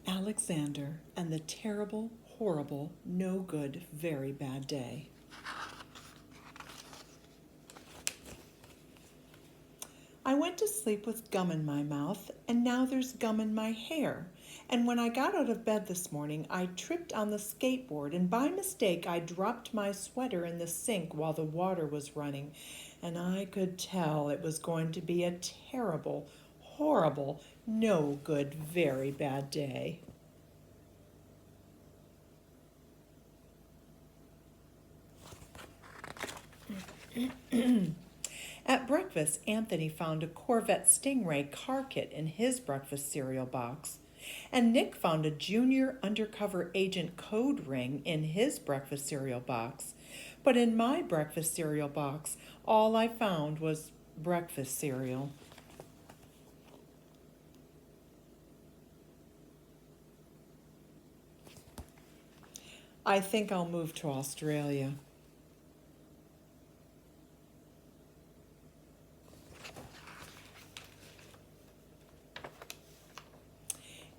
Alexander and the terrible, horrible, no good, very bad day. I went to sleep with gum in my mouth, and now there's gum in my hair. And when I got out of bed this morning, I tripped on the skateboard, and by mistake I dropped my sweater in the sink while the water was running. And I could tell it was going to be a terrible, horrible, no good, very bad day. At breakfast, Anthony found a Corvette Stingray car kit in his breakfast cereal box. And Nick found a junior undercover agent code ring in his breakfast cereal box. But in my breakfast cereal box, all I found was breakfast cereal. I think I'll move to Australia.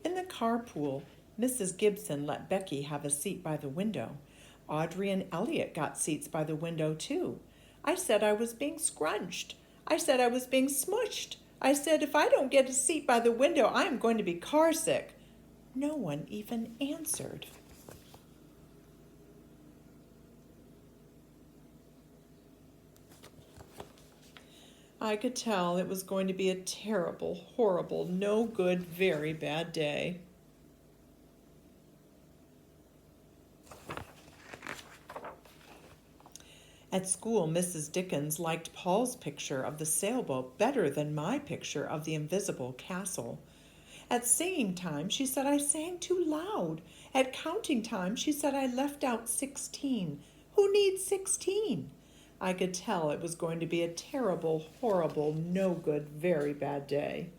In the carpool, Mrs. Gibson let Becky have a seat by the window. Audrey and Elliot got seats by the window, too. I said I was being scrunched. I said I was being smushed. I said if I don't get a seat by the window, I am going to be car sick. No one even answered. I could tell it was going to be a terrible, horrible, no good, very bad day. At school, Mrs. Dickens liked Paul's picture of the sailboat better than my picture of the invisible castle. At singing time, she said I sang too loud. At counting time, she said I left out 16. Who needs 16? I could tell it was going to be a terrible, horrible, no good, very bad day.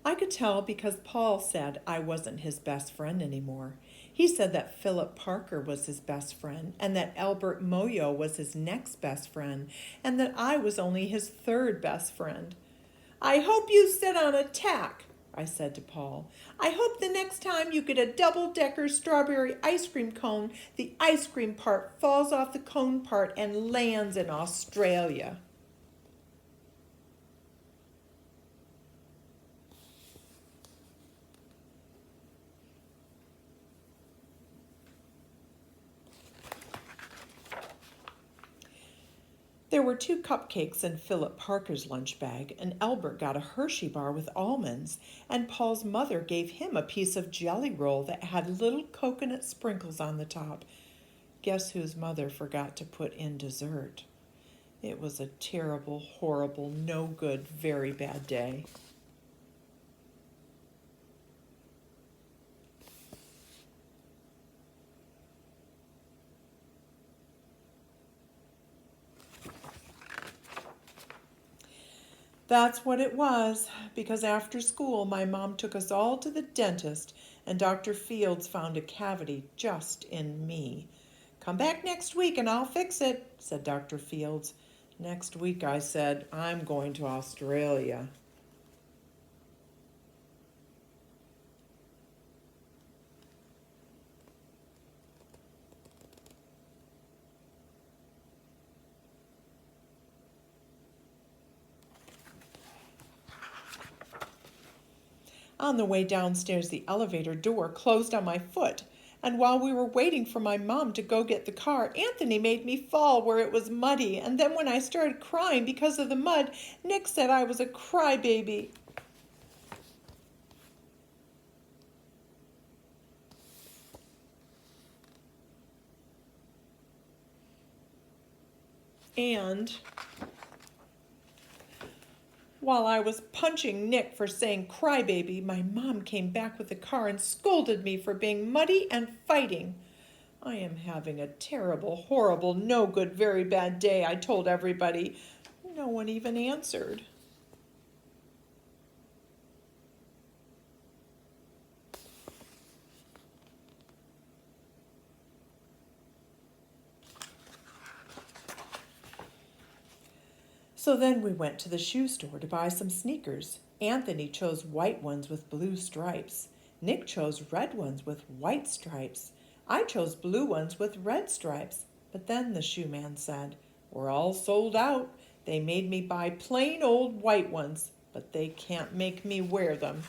I could tell because Paul said I wasn't his best friend anymore. He said that Philip Parker was his best friend, and that Albert Moyo was his next best friend, and that I was only his third best friend. I hope you sit on a tack, I said to Paul. I hope the next time you get a double-decker strawberry ice cream cone, the ice cream part falls off the cone part and lands in Australia. There were 2 cupcakes in Philip Parker's lunch bag, and Albert got a Hershey bar with almonds, and Paul's mother gave him a piece of jelly roll that had little coconut sprinkles on the top. Guess whose mother forgot to put in dessert? It was a terrible, horrible, no good, very bad day. That's what it was, because after school my mom took us all to the dentist and Dr. Fields found a cavity just in me. Come back next week and I'll fix it, said Dr. Fields. Next week, I said, I'm going to Australia. On the way downstairs, the elevator door closed on my foot, and while we were waiting for my mom to go get the car, Anthony made me fall where it was muddy, and then when I started crying because of the mud, Nick said I was a crybaby. And while I was punching Nick for saying crybaby, my mom came back with the car and scolded me for being muddy and fighting. I am having a terrible, horrible, no good, very bad day, I told everybody. No one even answered. So then we went to the shoe store to buy some sneakers. Anthony chose white ones with blue stripes. Nick chose red ones with white stripes. I chose blue ones with red stripes. But then the shoe man said, "We're all sold out. They made me buy plain old white ones, but they can't make me wear them."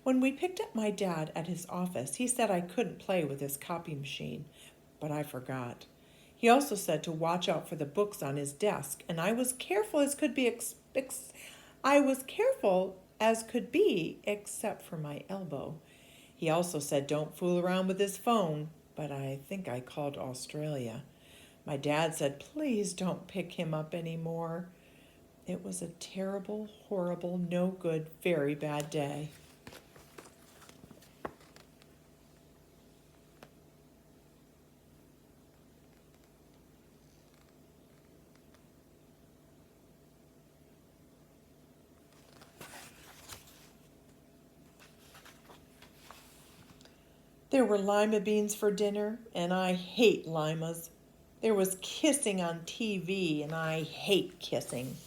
When we picked up my dad at his office, he said I couldn't play with his copy machine, but I forgot. He also said to watch out for the books on his desk, and I was careful as could be except for my elbow. He also said don't fool around with his phone, but I think I called Australia. My dad said please don't pick him up anymore. It was a terrible, horrible, no good, very bad day. There were lima beans for dinner, and I hate limas. There was kissing on TV, and I hate kissing.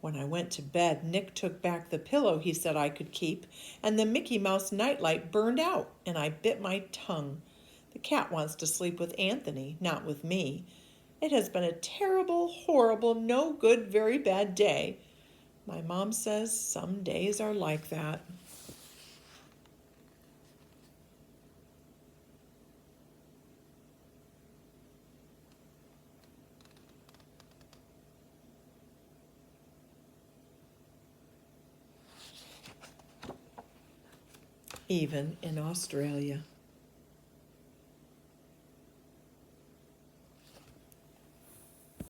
When I went to bed, Nick took back the pillow he said I could keep, and the Mickey Mouse nightlight burned out, and I bit my tongue. The cat wants to sleep with Anthony, not with me. It has been a terrible, horrible, no good, very bad day. My mom says some days are like that. Even in Australia.